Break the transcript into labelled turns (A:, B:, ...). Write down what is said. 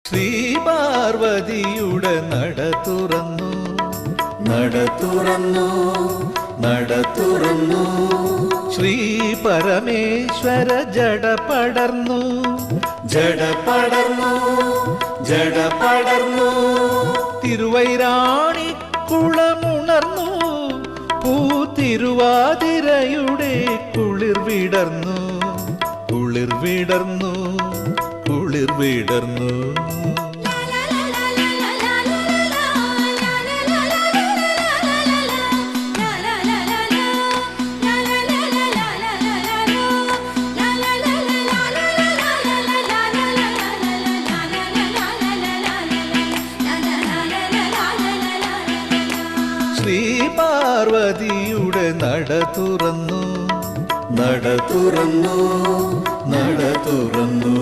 A: ശ്രീ പാർവതിയുടെ നട തുറന്നു, നട തുറന്നു, നട തുറന്നു. ശ്രീ പരമേശ്വര ജട പടർന്നു, ജട പടർന്നു, ജട പടർന്നു. തിരുവൈരാണി കുളമുണർന്നു, പൂത്തിരുവാതിരയുടെ കുളിർ വിടർന്നു, കുളിർ വിടർന്നു, കുളിർ വിടർന്നു. ശ്രീ പാർവതിയുടെ നട തുറന്നു, നട തുറന്നു, നട തുറന്നു.